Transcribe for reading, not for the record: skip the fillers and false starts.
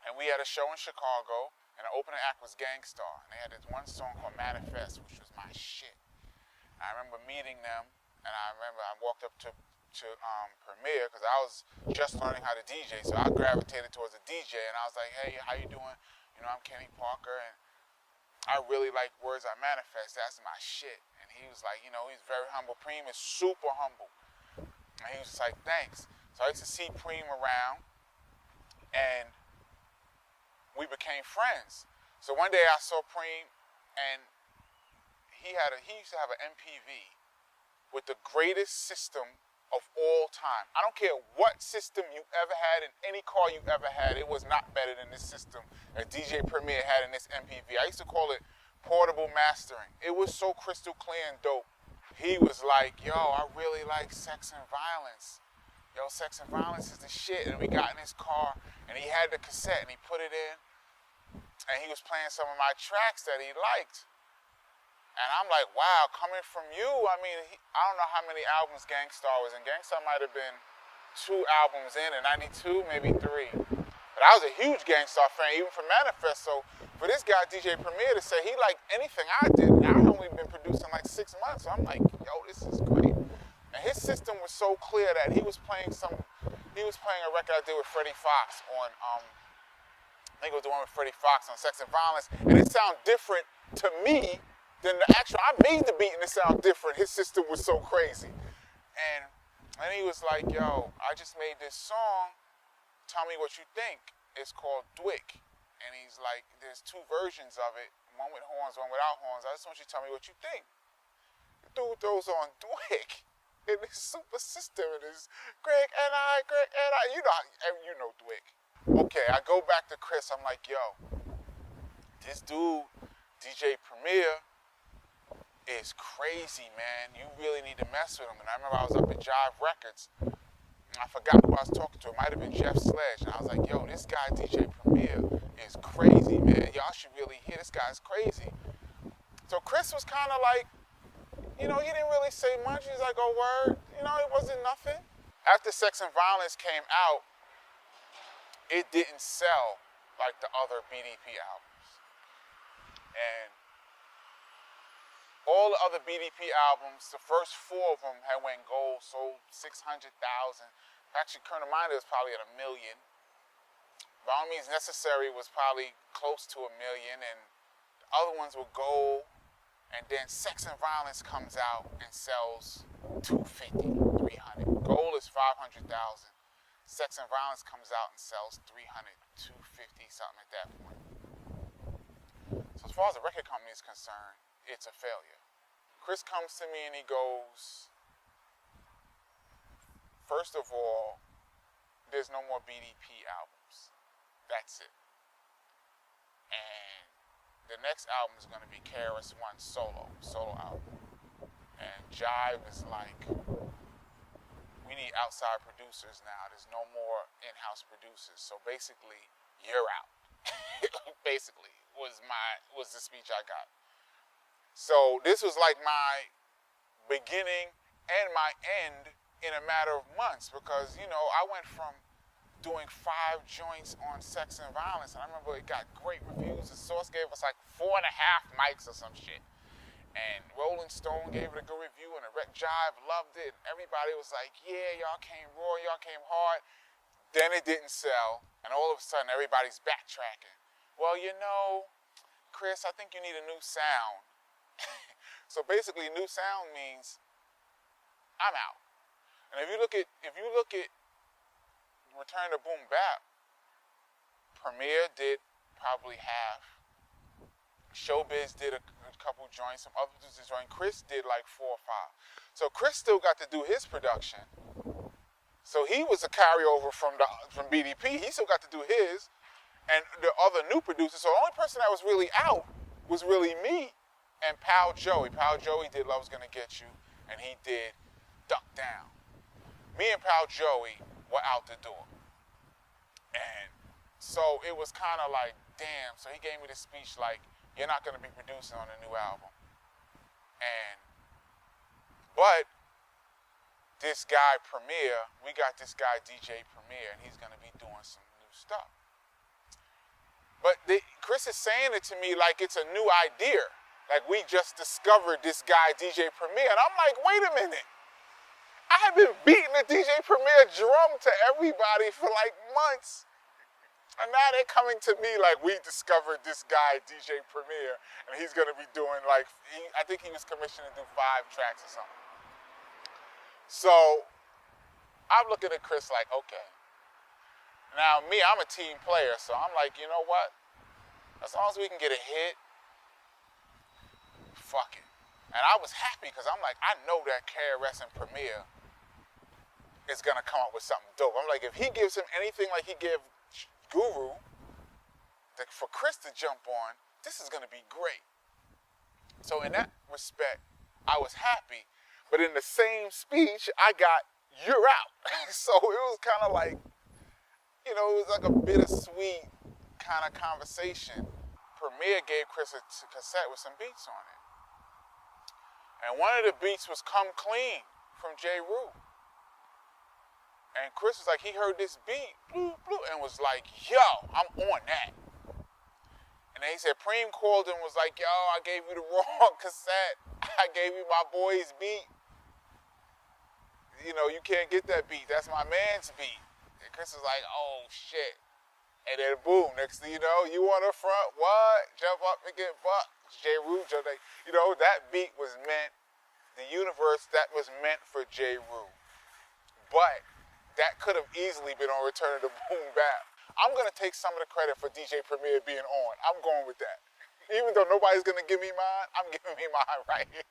And we had a show in Chicago, and the opening act was Gangstar. And they had this one song called Manifest, which was my shit. I remember meeting them, and I remember I walked up to Premier, because I was just learning how to DJ, so I gravitated towards a DJ, and I was like, hey, how you doing? You know, I'm Kenny Parker, and I really like Words I Manifest. That's my shit. And he was like, you know, he's very humble. Preem is super humble. And he was just like, thanks. So I used to see Preem around, and we became friends. So one day I saw Preem, and he used to have an MPV with the greatest system of all time. I don't care what system you ever had in any car you ever had, it was not better than this system that DJ Premier had in this MPV. I used to call it portable mastering. It was so crystal clear and dope. He was like, yo, I really like Sex and Violence. Yo, Sex and Violence is the shit. And we got in his car, and he had the cassette, and he put it in, and he was playing some of my tracks that he liked. And I'm like, wow, coming from you, I mean, I don't know how many albums Gangstar was in. Gangstar might have been 2 albums in 92, maybe 3. But I was a huge Gangstar fan, even from Manifest. So for this guy, DJ Premier, to say he liked anything I did, I only been producing like 6 months. So I'm like, yo, this is great. And his system was so clear that he was playing a record I did with Freddie Fox on, I think it was the one with Freddie Fox on Sex and Violence. And it sounded different to me than the actual. I made the beat and it sounded different. His system was so crazy. And he was like, yo, I just made this song. Tell me what you think. It's called DWYCK. And he's like, there's 2 versions of it. One with horns, one without horns. I just want you to tell me what you think. The dude throws on DWYCK in his super system. And it's Greg and I. You know DWYCK. Okay, I go back to Chris. I'm like, yo, this dude, DJ Premier, is crazy, man. You really need to mess with him. And I remember I was up at Jive Records, and I forgot who I was talking to. It might have been Jeff Sledge. And I was like, yo, this guy, DJ Premier, is crazy, man. Y'all should really hear this guy's crazy. So Chris was kind of like, you know, he didn't really say much. He's like, oh, word. You know, it wasn't nothing. After Sex and Violence came out, it didn't sell like the other BDP albums. And all the other BDP albums, the first 4 of them had went gold, sold 600,000. Actually, Colonel Minor was probably at 1 million. By All Means Necessary was probably close to 1 million, and the other ones were gold. And then Sex and Violence comes out and sells 250, 300. Gold is 500,000. Sex and Violence comes out and sells 300, 250, something at that point. So as far as the record company is concerned, it's a failure. Chris comes to me and he goes, first of all, there's no more BDP albums. That's it. And the next album is going to be KRS-One solo album. And Jive is like, we need outside producers now. There's no more in-house producers. So basically, you're out. Basically, was the speech I got. So this was like my beginning and my end in a matter of months, because, you know, I went from doing 5 joints on Sex and Violence, and I remember it got great reviews. The Source gave us like 4.5 mics or some shit. And Rolling Stone gave it a good review, and the Rec Jive loved it. And everybody was like, yeah, y'all came raw, y'all came hard. Then it didn't sell, and all of a sudden everybody's backtracking. Well, you know, Chris, I think you need a new sound. So basically, new sound means I'm out. And if you look at Return to Boom Bap, Premier did probably half. Showbiz did a couple joints, some other dudes did joint. Chris did like 4 or 5. So Chris still got to do his production. So he was a carryover from BDP. He still got to do his. And the other new producers. So the only person that was really out was really me and Pal Joey. Pal Joey did Love's Gonna Get You, and he did Duck Down. Me and Pal Joey were out the door. And so it was kind of like, damn. So he gave me this speech like, you're not going to be producing on a new album. But this guy Premier, we got this guy DJ Premier, and he's going to be doing some new stuff. But Chris is saying it to me like it's a new idea. Like we just discovered this guy, DJ Premier. And I'm like, wait a minute. I have been beating the DJ Premier drum to everybody for like months. And now they're coming to me like we discovered this guy, DJ Premier. And he's going to be doing like, I think he was commissioned to do 5 tracks or something. So I'm looking at Chris like, okay. Now me, I'm a team player. So I'm like, you know what? As long as we can get a hit, fuck it. And I was happy because I'm like, I know that KRS and Premier is going to come up with something dope. I'm like, if he gives him anything like he gave Guru, for Chris to jump on, this is going to be great. So in that respect, I was happy. But in the same speech, I got, you're out. So it was kind of like, you know, it was like a bittersweet kind of conversation. Premier gave Chris a cassette with some beats on it. And one of the beats was Come Clean from J. Rue. And Chris was like, he heard this beat, and was like, yo, I'm on that. And then he said, Preem called and was like, yo, I gave you the wrong cassette. I gave you my boy's beat. You know, you can't get that beat. That's my man's beat. And Chris was like, oh, shit. And then boom, next thing you know, you on the front, what? Jump up and get bucked. J. Rue, you know, that beat was meant, the universe that was meant for J. Rue. But that could have easily been on Return of the Boom Bap. I'm going to take some of the credit for DJ Premier being on. I'm going with that. Even though nobody's going to give me mine, I'm giving me mine right here.